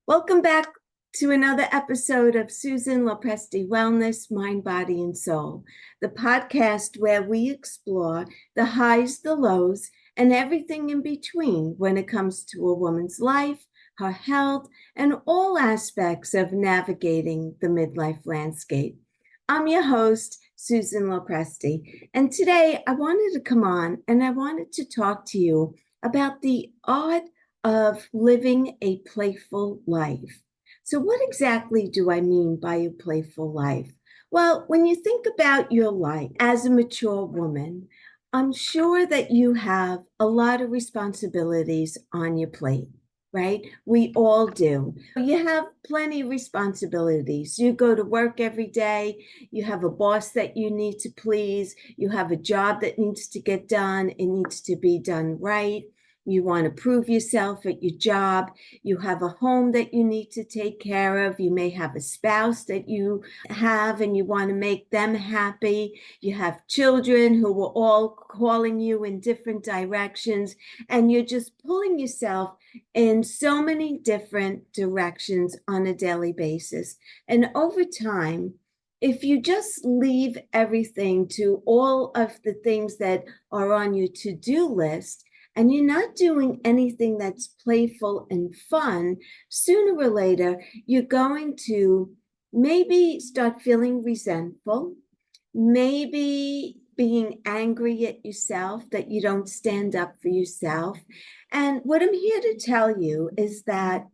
Welcome back to another episode of Susan LoPresti Wellness, Mind, Body, and Soul, the podcast where we explore the highs, the lows, and everything in between when it comes to a woman's life, her health, and all aspects of navigating the midlife landscape. I'm your host, Susan LoPresti, and today I wanted to come on and I wanted to talk to you about the art of living a playful life. So, what exactly do I mean by a playful life? Well, when you think about your life as a mature woman, I'm sure that you have a lot of responsibilities on your plate, right? We all do. You have plenty of responsibilities. You go to work every day, you have a boss that you need to please, you have a job that needs to get done, it needs to be done right. You want to prove yourself at your job. You have a home that you need to take care of. You may have a spouse that you have and you want to make them happy. You have children who are all calling you in different directions, and you're just pulling yourself in so many different directions on a daily basis. And over time, if you just leave everything to all of the things that are on your to-do list, and you're not doing anything that's playful and fun, sooner or later, you're going to maybe start feeling resentful, maybe being angry at yourself that you don't stand up for yourself. And what I'm here to tell you is that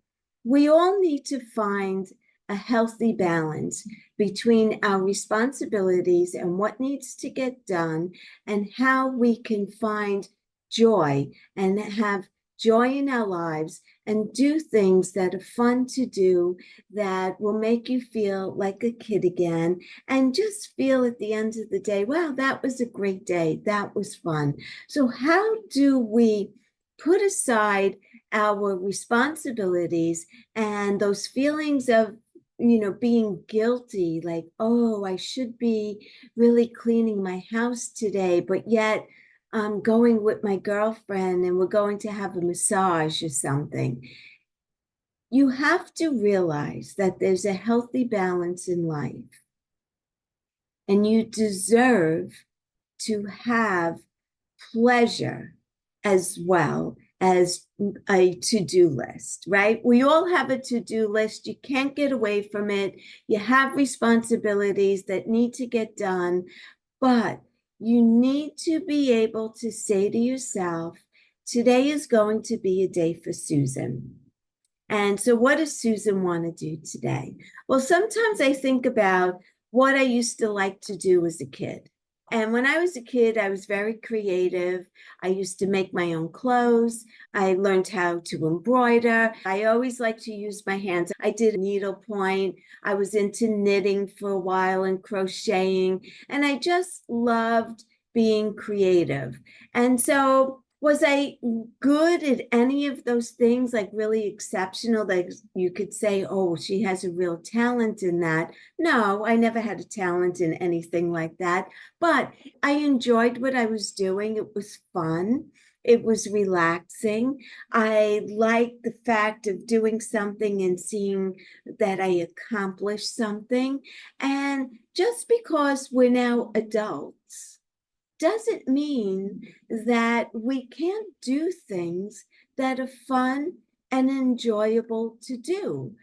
we all need to find a healthy balance between our responsibilities and what needs to get done and how we can find joy and have joy in our lives and do things that are fun to do that will make you feel like a kid again and just feel at the end of the day, wow, that was a great day. That was fun. So, how do we put aside our responsibilities and those feelings of being guilty, like, oh, I should be really cleaning my house today, but yet I'm going with my girlfriend and we're going to have a massage or something. You have to realize that there's a healthy balance in life, and you deserve to have pleasure as well as a to-do list, right? We all have a to-do list. You can't get away from it. You have responsibilities that need to get done, but you need to be able to say to yourself, today is going to be a day for Susan. And so, what does Susan want to do today? Well, sometimes I think about what I used to like to do as a kid. And when I was a kid, I was very creative. I used to make my own clothes. I learned how to embroider. I always liked to use my hands. I did needlepoint. I was into knitting for a while and crocheting. And I just loved being creative. And so, was I good at any of those things, like really exceptional, that you could say, oh, she has a real talent in that? No, I never had a talent in anything like that. But I enjoyed what I was doing. It was fun. It was relaxing. I liked the fact of doing something and seeing that I accomplished something. And just because we're now adults, doesn't mean that we can't do things that are fun and enjoyable to do.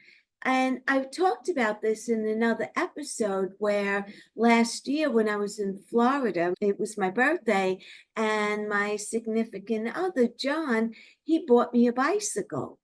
And I've talked about this in another episode where last year when I was in Florida, it was my birthday, and my significant other, John, he bought me a bicycle.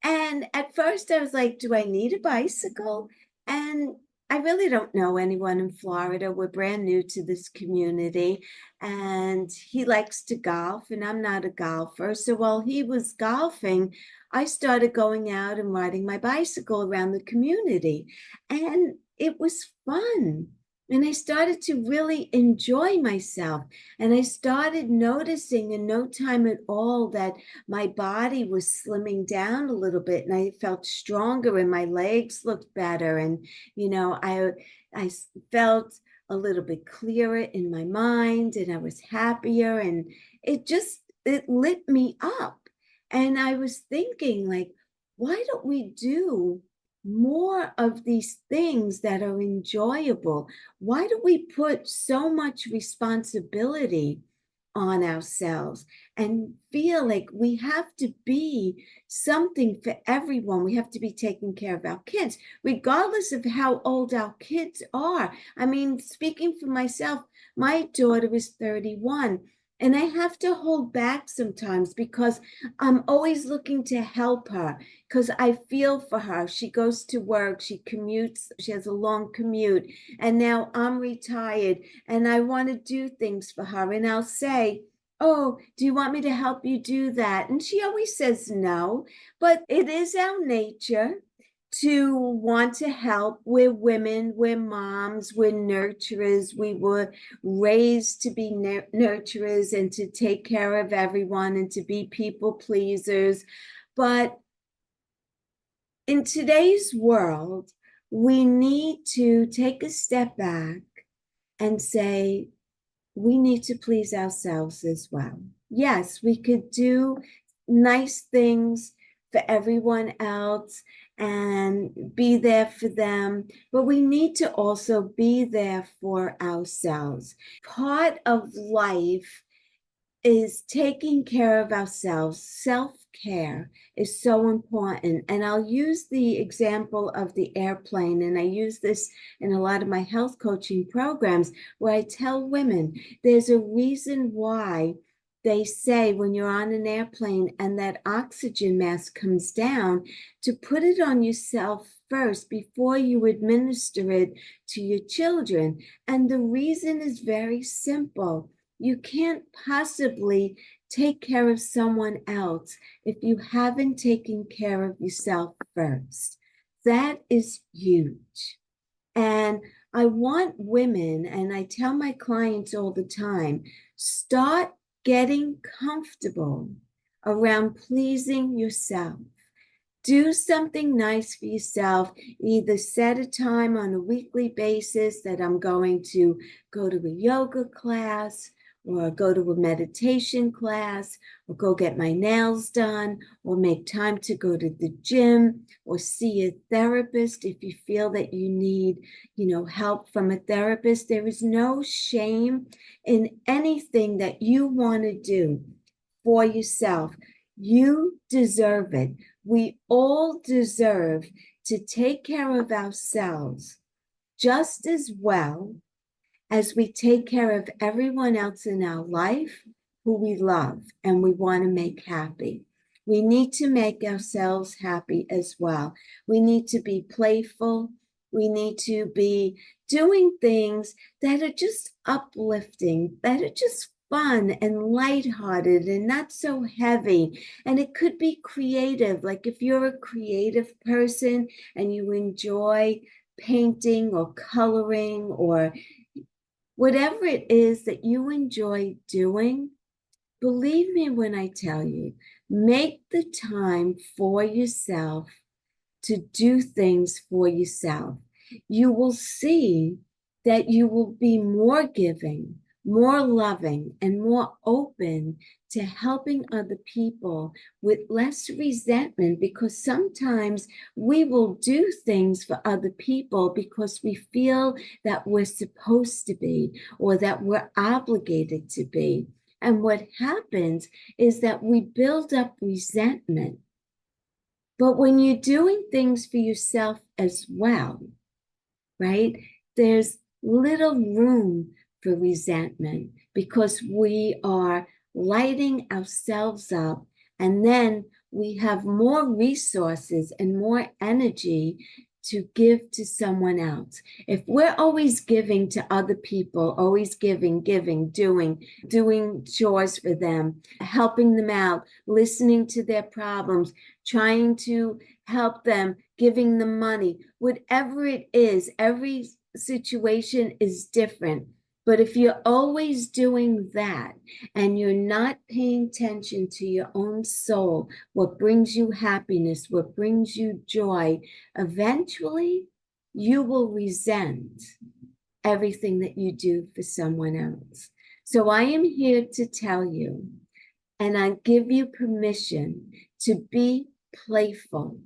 And at first I was like, do I need a bicycle? And I really don't know anyone in Florida. We're brand new to this community. And he likes to golf, and I'm not a golfer. So while he was golfing, I started going out and riding my bicycle around the community. And it was fun. And I started to really enjoy myself. And I started noticing in no time at all that my body was slimming down a little bit, and I felt stronger and my legs looked better. And, I felt a little bit clearer in my mind, and I was happier, and it lit me up. And I was thinking, like, why don't we do more of these things that are enjoyable? Why do we put so much responsibility on ourselves and feel like we have to be something for everyone? We have to be taking care of our kids, regardless of how old our kids are. I mean, speaking for myself, my daughter is 31. And I have to hold back sometimes because I'm always looking to help her because I feel for her. She goes to work, she commutes, she has a long commute, and now I'm retired and I want to do things for her. And I'll say, "Oh, do you want me to help you do that?" And she always says no, but it is our nature to want to help. We're women, we're moms, we're nurturers. We were raised to be nurturers and to take care of everyone and to be people pleasers. But in today's world, we need to take a step back and say, we need to please ourselves as well. Yes, we could do nice things for everyone else and be there for them, but we need to also be there for ourselves. Part of life is taking care of ourselves. Self-care is so important. And I'll use the example of the airplane. And I use this in a lot of my health coaching programs where I tell women there's a reason why they say when you're on an airplane and that oxygen mask comes down to put it on yourself first before you administer it to your children. And the reason is very simple. You can't possibly take care of someone else if you haven't taken care of yourself first. That is huge. And I want women, and I tell my clients all the time, start getting comfortable around pleasing yourself. Do something nice for yourself. Either set a time on a weekly basis that I'm going to go to a yoga class or go to a meditation class or go get my nails done or make time to go to the gym or see a therapist if you feel that you need, help from a therapist. There is no shame in anything that you want to do for yourself. You deserve it. We all deserve to take care of ourselves just as well as we take care of everyone else in our life who we love and we want to make happy. We need to make ourselves happy as well. We need to be playful. We need to be doing things that are just uplifting, that are just fun and lighthearted and not so heavy. And it could be creative. Like if you're a creative person and you enjoy painting or coloring or whatever it is that you enjoy doing, believe me when I tell you, make the time for yourself to do things for yourself. You will see that you will be more giving, more loving, and more open to helping other people with less resentment, because sometimes we will do things for other people because we feel that we're supposed to be or that we're obligated to be. And what happens is that we build up resentment. But when you're doing things for yourself as well, right, there's little room for resentment because we are lighting ourselves up, and then we have more resources and more energy to give to someone else. If we're always giving to other people, always giving, doing chores for them, helping them out, listening to their problems, trying to help them, giving them money, whatever it is, every situation is different. But if you're always doing that and you're not paying attention to your own soul, what brings you happiness, what brings you joy, eventually you will resent everything that you do for someone else. So I am here to tell you, and I give you permission to be playful,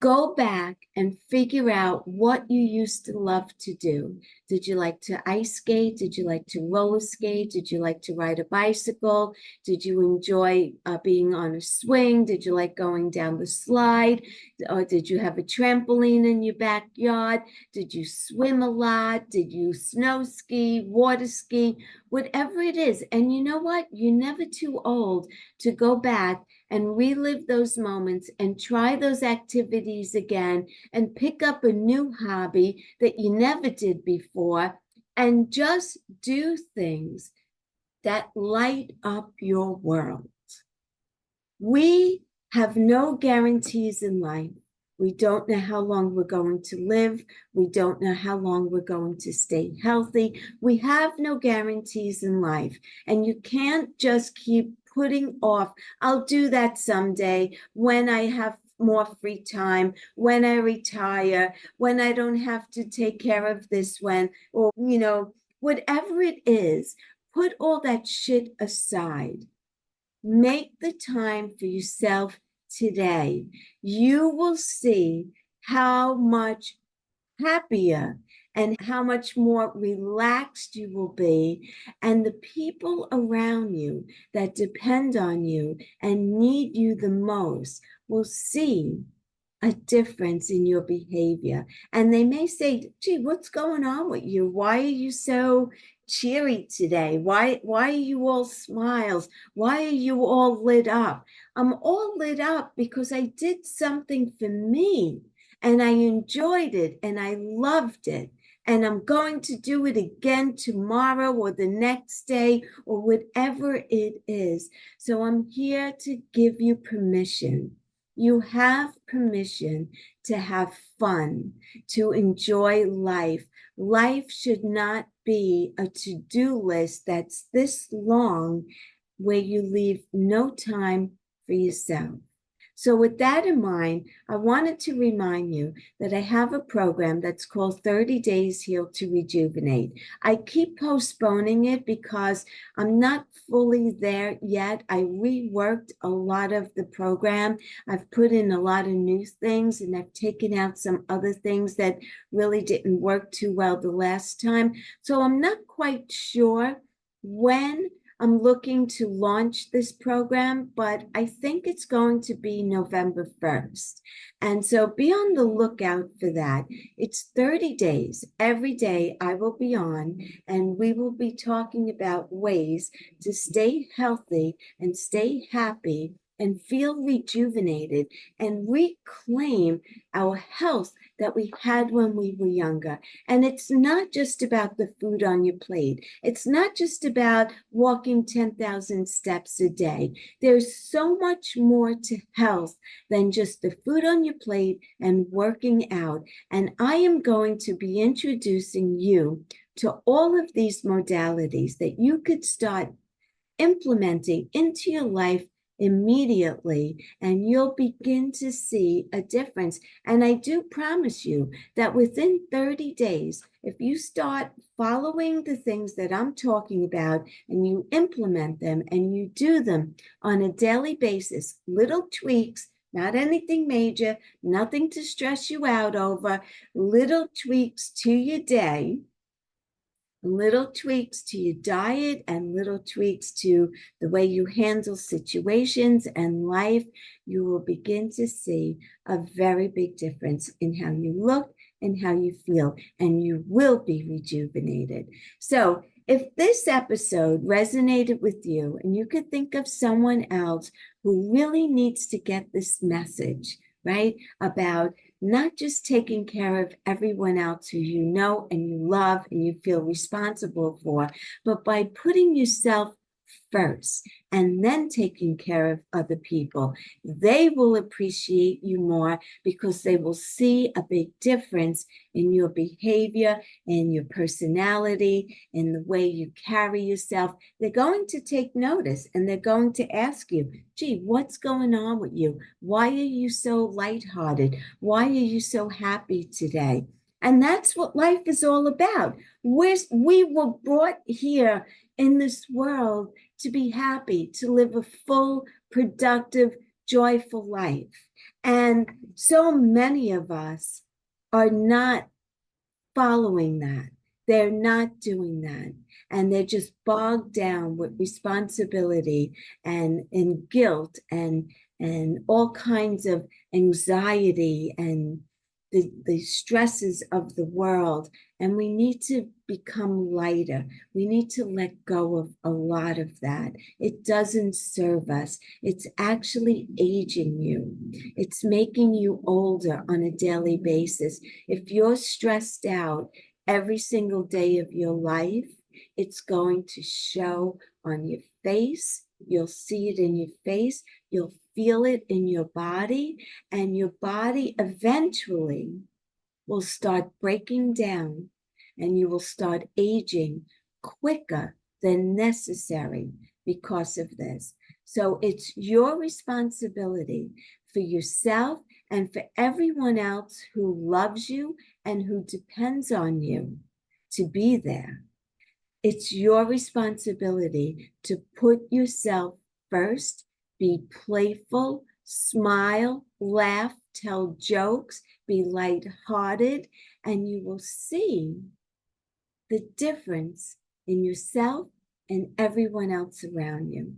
go back and figure out what you used to love to do. Did you like to ice skate? Did you like to roller skate? Did you like to ride a bicycle? Did you enjoy being on a swing? Did you like going down the slide? Or did you have a trampoline in your backyard? Did you swim a lot? Did you snow ski, water ski, whatever it is? And you know what? You're never too old to go back and relive those moments and try those activities again and pick up a new hobby that you never did before and just do things that light up your world. We have no guarantees in life. We don't know how long we're going to live. We don't know how long we're going to stay healthy. We have no guarantees in life. And you can't just keep putting off, I'll do that someday when I have more free time, when I retire, when I don't have to take care of this one, or, whatever it is, put all that shit aside. Make the time for yourself today. You will see how much happier and how much more relaxed you will be. And the people around you that depend on you and need you the most will see a difference in your behavior. And they may say, gee, what's going on with you? Why are you so cheery today? Why are you all smiles? Why are you all lit up? I'm all lit up because I did something for me and I enjoyed it and I loved it. And I'm going to do it again tomorrow or the next day or whatever it is. So I'm here to give you permission. You have permission to have fun, to enjoy life. Life should not be a to-do list that's this long where you leave no time for yourself. So with that in mind, I wanted to remind you that I have a program that's called 30 Days Heal to Rejuvenate. I keep postponing it because I'm not fully there yet. I reworked a lot of the program. I've put in a lot of new things and I've taken out some other things that really didn't work too well the last time. So I'm not quite sure when I'm looking to launch this program, but I think it's going to be November 1st. And so be on the lookout for that. It's 30 days. Every day I will be on, and we will be talking about ways to stay healthy and stay happy and feel rejuvenated and reclaim our health that we had when we were younger. And it's not just about the food on your plate. It's not just about walking 10,000 steps a day. There's so much more to health than just the food on your plate and working out. And I am going to be introducing you to all of these modalities that you could start implementing into your life immediately, and you'll begin to see a difference. And I do promise you that within 30 days, if you start following the things that I'm talking about and you implement them and you do them on a daily basis, little tweaks, not anything major, nothing to stress you out over, little tweaks to your day, little tweaks to your diet and little tweaks to the way you handle situations and life, you will begin to see a very big difference in how you look and how you feel, and you will be rejuvenated. So if this episode resonated with you and you could think of someone else who really needs to get this message, right, about not just taking care of everyone else who you know and you love and you feel responsible for, but by putting yourself first and then taking care of other people, they will appreciate you more because they will see a big difference in your behavior, in your personality, in the way you carry yourself. They're going to take notice and they're going to ask you, gee, what's going on with you? Why are you so lighthearted? Why are you so happy today? And that's what life is all about. We were brought here in this world to be happy, to live a full, productive, joyful life. And so many of us are not following that. They're not doing that. And they're just bogged down with responsibility and guilt and all kinds of anxiety and the stresses of the world. And we need to become lighter. We need to let go of a lot of that. It doesn't serve us. It's actually aging you. It's making you older on a daily basis. If you're stressed out every single day of your life, it's going to show on your face. You'll see it in your face. You'll feel it in your body, and your body eventually will start breaking down, and you will start aging quicker than necessary because of this. So it's your responsibility for yourself and for everyone else who loves you and who depends on you to be there. It's your responsibility to put yourself first, be playful, smile, laugh, tell jokes, be lighthearted, and you will see the difference in yourself and everyone else around you.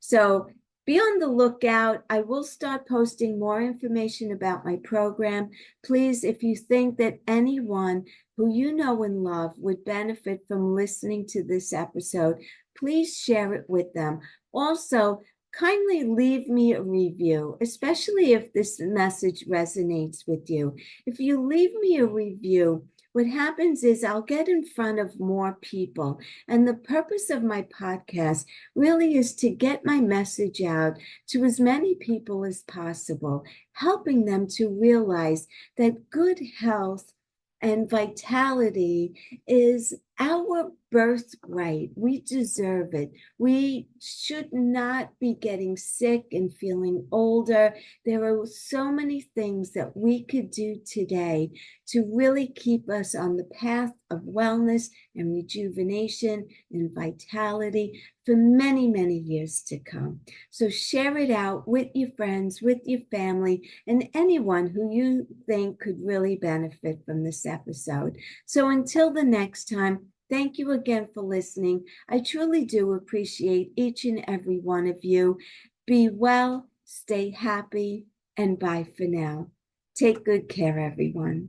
So be on the lookout. I will start posting more information about my program. Please, if you think that anyone who you know and love would benefit from listening to this episode, please share it with them. Also, kindly leave me a review, especially if this message resonates with you. If you leave me a review, what happens is I'll get in front of more people. And the purpose of my podcast really is to get my message out to as many people as possible, helping them to realize that good health and vitality is our birthright. We deserve it. We should not be getting sick and feeling older. There are so many things that we could do today to really keep us on the path of wellness and rejuvenation and vitality for many, many years to come. So share it out with your friends, with your family, and anyone who you think could really benefit from this episode. So until the next time, thank you again for listening. I truly do appreciate each and every one of you. Be well, stay happy, and bye for now. Take good care, everyone.